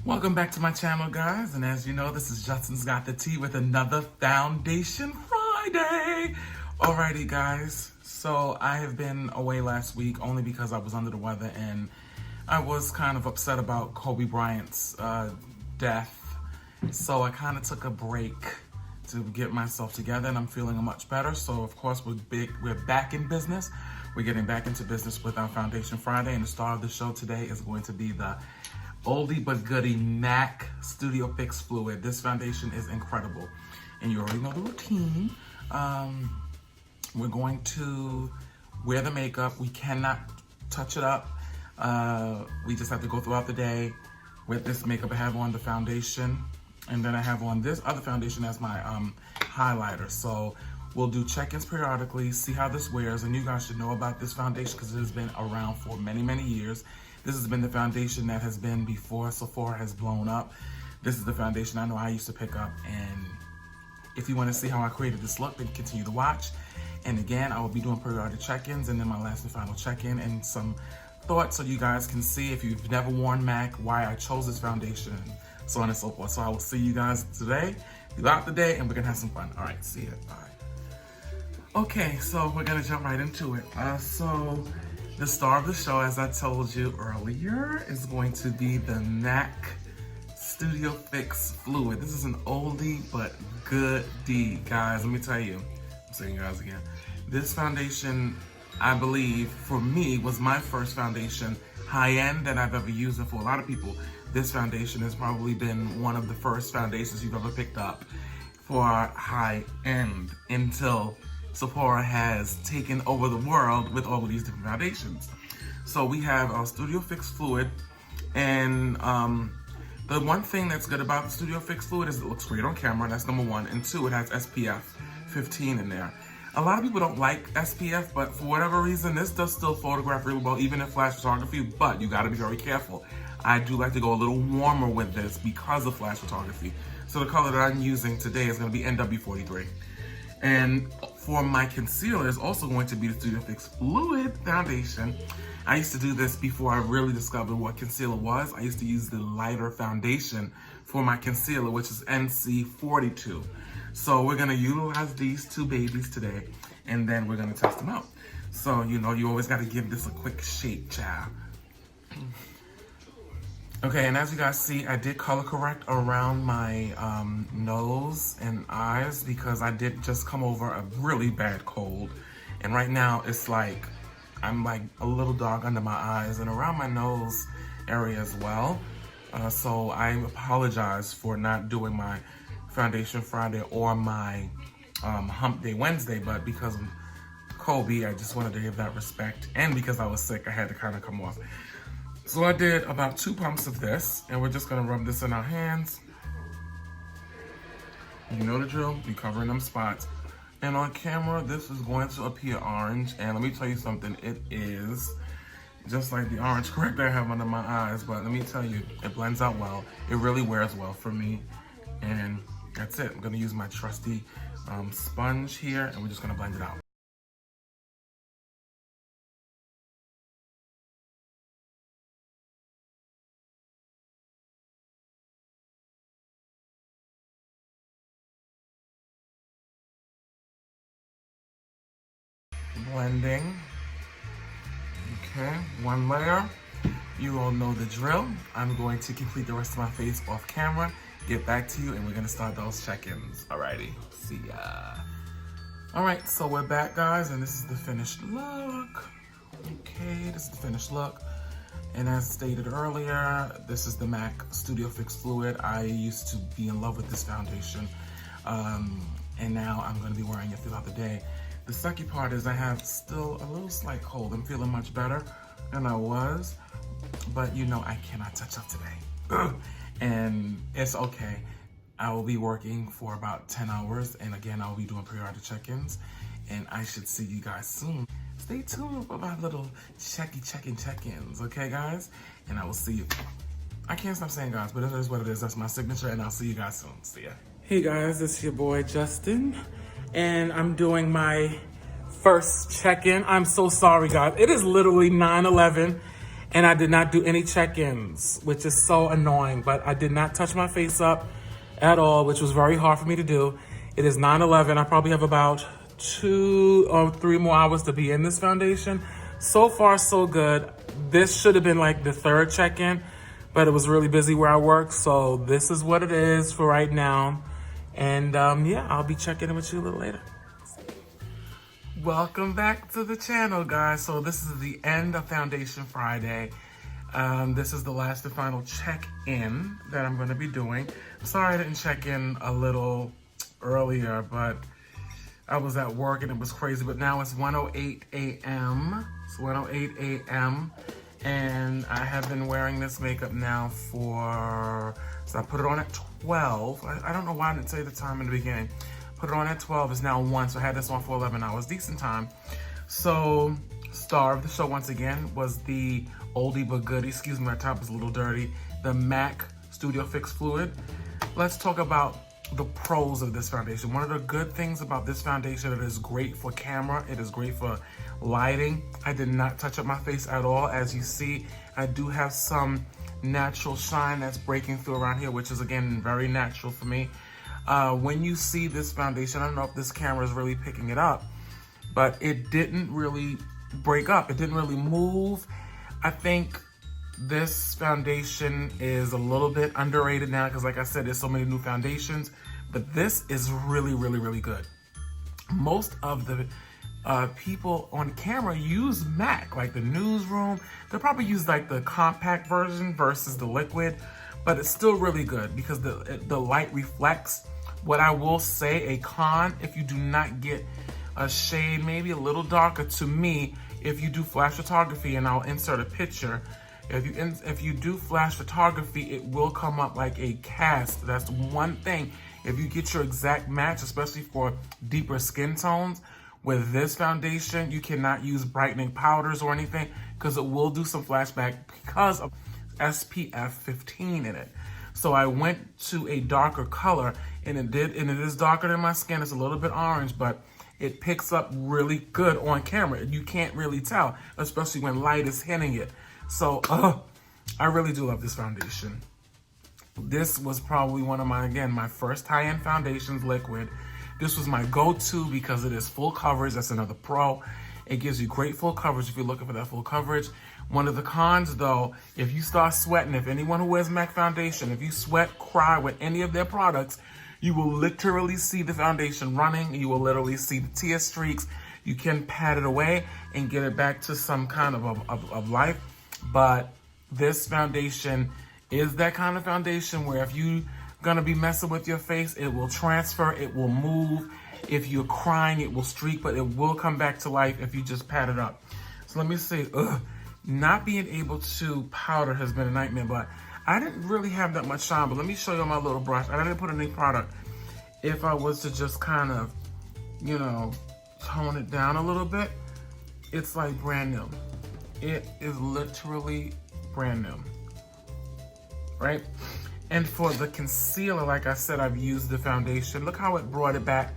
Welcome back to my channel, guys, and as you know, this is Justinsgotthetea with another Foundation Friday. Alrighty, guys, so I have been away last week only because I was under the weather and I was kind of upset about Kobe Bryant's death, so I kind of took a break to get myself together, and I'm feeling much better. So of course we're back in business. We're getting back into business with our Foundation Friday, and the star of the show today is going to be the oldie but goodie MAC Studio Fix Fluid. This foundation is incredible, and you already know the routine. We're going to wear the makeup. We cannot touch it up. We just have to go throughout the day with this makeup. I have on the foundation, and then I have on this other foundation as my highlighter. So we'll do check-ins periodically, see how this wears, and you guys should know about this foundation because it has been around for many, many years. This has been the foundation that has been before Sephora has blown up. This is the foundation I know I used to pick up, and if you want to see how I created this look, then continue to watch. And again, I will be doing periodic check-ins, and then my last and final check-in and some thoughts so you guys can see, if you've never worn MAC, why I chose this foundation, and so on and so forth. So I will see you guys today, throughout the day, and we're gonna have some fun. All right, see ya, bye. Okay, so we're gonna jump right into it. So the star of the show, as I told you earlier, is going to be the MAC Studio Fix Fluid. This is an oldie but goodie, guys. Let me tell you, I'm saying guys again, this foundation, I believe, for me, was my first foundation, high-end, that I've ever used. And for a lot of people, this foundation has probably been one of the first foundations you've ever picked up for high-end, until Sephora has taken over the world with all of these different foundations. So we have our Studio Fix Fluid, and the one thing that's good about the Studio Fix Fluid is it looks great on camera. That's number one. And two, it has SPF 15 in there. A lot of people don't like SPF, but for whatever reason, this does still photograph really well, even in flash photography, but you gotta be very careful. I do like to go a little warmer with this because of flash photography. So the color that I'm using today is gonna be NW43. And for my concealer is also going to be the Studio Fix Fluid Foundation. I used to do this before I really discovered what concealer was. I used to use the lighter foundation for my concealer, which is NC42. So we're gonna utilize these two babies today, and then we're gonna test them out. So, you know, you always gotta give this a quick shake, child. Okay, and as you guys see, I did color correct around my nose and eyes because I did just come over a really bad cold. And right now it's like, I'm like a little dark under my eyes and around my nose area as well. So I apologize for not doing my Foundation Friday or my Hump Day Wednesday, but because of Kobe, I just wanted to give that respect. And because I was sick, I had to kind of come off. So I did about 2 pumps of this, and we're just gonna rub this in our hands. You know the drill, be covering them spots. And on camera, this is going to appear orange, and let me tell you something, it is just like the orange correct I have under my eyes, but let me tell you, it blends out well. It really wears well for me, and that's it. I'm gonna use my trusty sponge here, and we're just gonna blend it out. Blending. Okay, one layer. You all know the drill. I'm going to complete the rest of my face off camera, get back to you, and we're gonna start those check-ins. Alrighty, see ya. All right, so we're back, guys, and this is the finished look. Okay, this is the finished look. And as stated earlier, this is the MAC Studio Fix Fluid. I used to be in love with this foundation, and now I'm gonna be wearing it throughout the day. The sucky part is I have still a little slight cold. I'm feeling much better than I was, but you know I cannot touch up today. And it's okay. I will be working for about 10 hours, and again, I will be doing periodic check-ins, and I should see you guys soon. Stay tuned for my little check-ins, okay, guys? And I will see you. I can't stop saying guys, but it is what it is. That's my signature, and I'll see you guys soon. See ya. Hey guys, it's your boy Justin, and I'm doing my first check-in. I'm so sorry, guys. It is literally 9/11, And I did not do any check-ins, which is so annoying, but I did not touch my face up at all, which was very hard for me to do. It is 9/11. I probably have about 2 or 3 more hours to be in this foundation. So far, so good. This should have been like the 3rd check-in, but it was really busy where I work. So this is what it is for right now. And yeah, I'll be checking in with you a little later. Welcome back to the channel, guys. So this is the end of Foundation Friday. This is the last and final check-in that I'm going to be doing. Sorry I didn't check in a little earlier, but I was at work and it was crazy. But now it's 1:08 a.m. It's 1:08 a.m. and I have been wearing this makeup now so I put it on at 12. I don't know why I didn't say the time in the beginning. Put it on at 12, it's now 1, so I had this on for 11 hours, decent time. So, star of the show once again was the oldie but goodie, excuse me, my top is a little dirty, the MAC Studio Fix Fluid. Let's talk about the pros of this foundation. One of the good things about this foundation, it is great for camera, it is great for lighting. I did not touch up my face at all. As you see, I do have some natural shine that's breaking through around here, which is again, very natural for me. When you see this foundation, I don't know if this camera is really picking it up, but it didn't really break up. It didn't really move. I think this foundation is a little bit underrated now because like I said, there's so many new foundations, but this is really, really, really good. Most of the people on camera use MAC, like the newsroom. They'll probably use like the compact version versus the liquid, but it's still really good because the light reflects. What I will say, a con, if you do not get a shade maybe a little darker, to me, if you do flash photography, and I'll insert a picture, if you do flash photography, it will come up like a cast. That's one thing. If you get your exact match, especially for deeper skin tones, with this foundation, you cannot use brightening powders or anything because it will do some flashback because of SPF 15 in it. So I went to a darker color and it is darker than my skin. It's a little bit orange, but it picks up really good on camera. You can't really tell, especially when light is hitting it. So I really do love this foundation. This was probably one of my first high-end foundations, liquid. This was my go-to because it is full coverage. That's another pro. It gives you great full coverage if you're looking for that full coverage. One of the cons though, if you start sweating, if anyone who wears MAC foundation, if you sweat, cry with any of their products, you will literally see the foundation running. You will literally see the tear streaks. You can pat it away and get it back to some kind of life. But this foundation is that kind of foundation where if you're gonna be messing with your face, it will transfer, it will move. If you're crying, it will streak, but it will come back to life if you just pat it up. So let me see, not being able to powder has been a nightmare, but I didn't really have that much shine, but let me show you on my little brush. I didn't put any product. If I was to just kind of, you know, tone it down a little bit, it's like brand new. It is literally brand new, right? And for the concealer, like I said, I've used the foundation. Look how it brought it back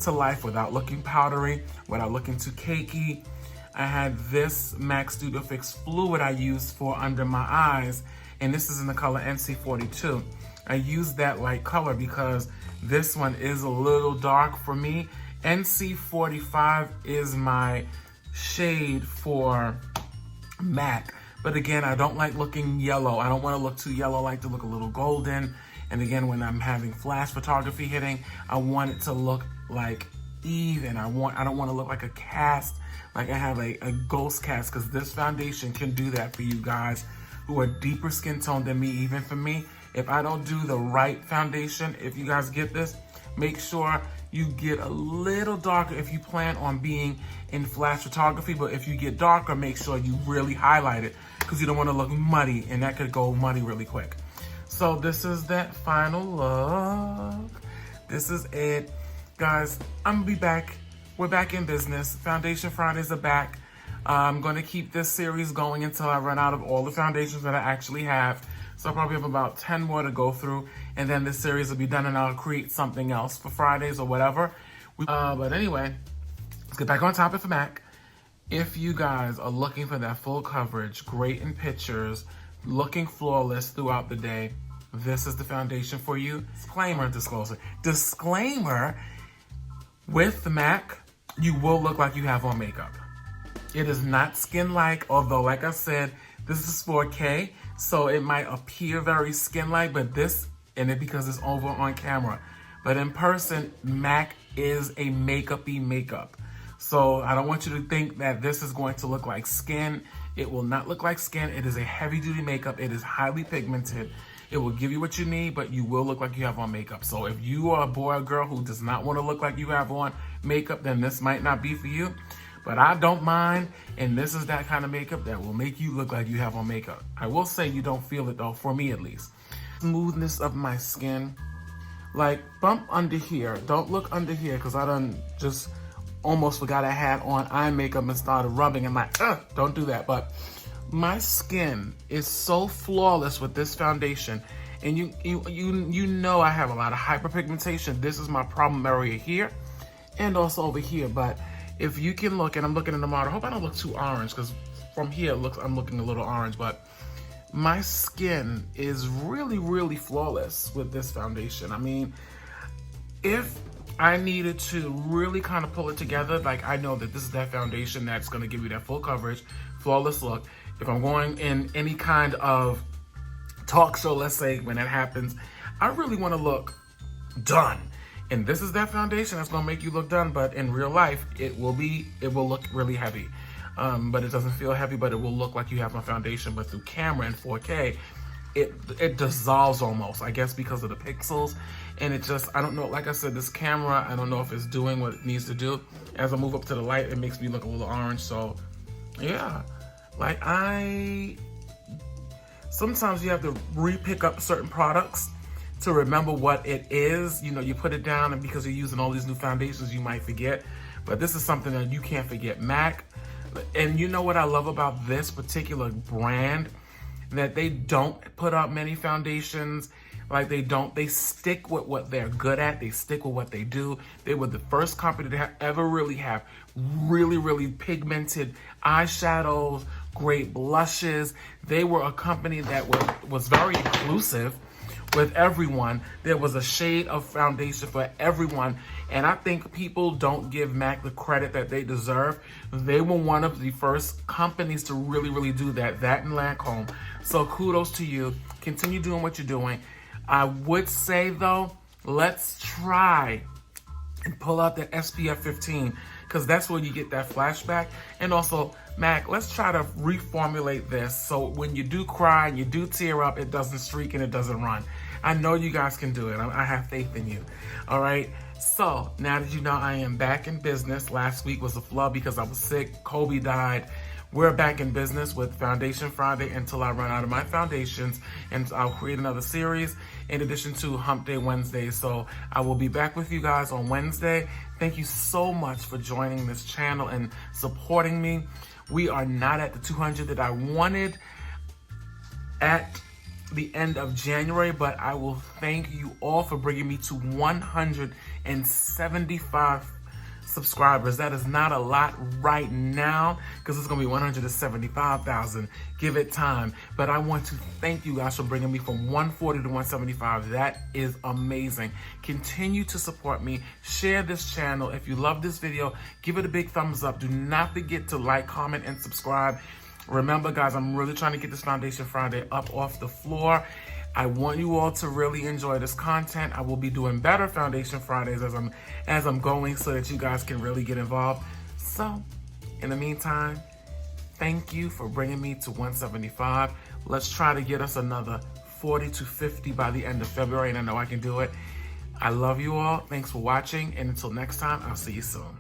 to life without looking powdery, without looking too cakey. I had this MAC Studio Fix Fluid I used for under my eyes, and this is in the color NC42. I used that light color because this one is a little dark for me. NC45 is my shade for MAC. But again, I don't like looking yellow. I don't want to look too yellow. I like to look a little golden. And again, when I'm having flash photography hitting, I want it to look like even. I don't want to look like a cast, like I have a ghost cast, because this foundation can do that for you guys who are deeper skin tone than me. Even for me, if I don't do the right foundation, if you guys get this, make sure you get a little darker if you plan on being in flash photography. But if you get darker, make sure you really highlight it because you don't want to look muddy, and that could go muddy really quick. So this is that final look. This is it. Guys, I'm gonna be back. We're back in business. Foundation Fridays are back. I'm gonna keep this series going until I run out of all the foundations that I actually have. So I probably have about 10 more to go through, and then this series will be done and I'll create something else for Fridays or whatever. But anyway, let's get back on topic for MAC. If you guys are looking for that full coverage, great in pictures, looking flawless throughout the day, this is the foundation for you. Disclaimer, disclaimer, with the MAC, you will look like you have on makeup. It is not skin-like, although like I said, this is 4K, so it might appear very skin-like, but this, and it because it's over on camera. But in person, MAC is a makeup-y makeup. So I don't want you to think that this is going to look like skin. It will not look like skin. It is a heavy-duty makeup. It is highly pigmented. It will give you what you need, but you will look like you have on makeup. So if you are a boy or girl who does not want to look like you have on makeup, then this might not be for you. But I don't mind, and this is that kind of makeup that will make you look like you have on makeup. I will say you don't feel it though, for me at least. Smoothness of my skin, like bump under here. Don't look under here, because I done just almost forgot I had on eye makeup and started rubbing and like, don't do that. But my skin is so flawless with this foundation. And you know I have a lot of hyperpigmentation. This is my problem area here and also over here. But if you can look, and I'm looking in the model, I hope I don't look too orange, because from here I'm looking a little orange, but my skin is really, really flawless with this foundation. I mean, if I needed to really kind of pull it together, like I know that this is that foundation that's gonna give you that full coverage, flawless look. If I'm going in any kind of talk show, let's say, when that happens, I really wanna look done. And this is that foundation that's gonna make you look done, but in real life, it will look really heavy. But it doesn't feel heavy, but it will look like you have a foundation. But through camera in 4K, it dissolves almost, I guess because of the pixels. And it just, I don't know, like I said, this camera, I don't know if it's doing what it needs to do. As I move up to the light, it makes me look a little orange. So yeah, like sometimes you have to re-pick up certain products to remember what it is. You know, you put it down, and because you're using all these new foundations, you might forget. But this is something that you can't forget. MAC, and you know what I love about this particular brand? That they don't put out many foundations. Like they stick with what they're good at. They stick with what they do. They were the first company to ever really have really, really pigmented eyeshadows, great blushes. They were a company that was very inclusive with everyone. There was a shade of foundation for everyone. And I think people don't give MAC the credit that they deserve. They were one of the first companies to really, really do that and Lancome. So kudos to you. Continue doing what you're doing. I would say though, let's try and pull out the SPF 15, because that's where you get that flashback. And also, MAC, let's try to reformulate this so when you do cry and you do tear up, it doesn't streak and it doesn't run. I know you guys can do it. I have faith in you. All right. So now that you know I am back in business, last week was a flub because I was sick. Kobe died. We're back in business with Foundation Friday until I run out of my foundations, and I'll create another series in addition to Hump Day Wednesday. So I will be back with you guys on Wednesday. Thank you so much for joining this channel and supporting me. We are not at the 200 that I wanted at the end of January, but I will thank you all for bringing me to 175 subscribers. That is not a lot right now, because it's gonna be 175,000. Give it time. But I want to thank you guys for bringing me from 140 to 175. That is amazing. Continue to support me. Share this channel. If you love this video, give it a big thumbs up. Do not forget to like, comment, and subscribe. Remember, guys, I'm really trying to get this Foundation Friday up off the floor. I want you all to really enjoy this content. I will be doing better Foundation Fridays as I'm going, so that you guys can really get involved. So, in the meantime, thank you for bringing me to 175. Let's try to get us another 40 to 50 by the end of February, and I know I can do it. I love you all. Thanks for watching, and until next time, I'll see you soon.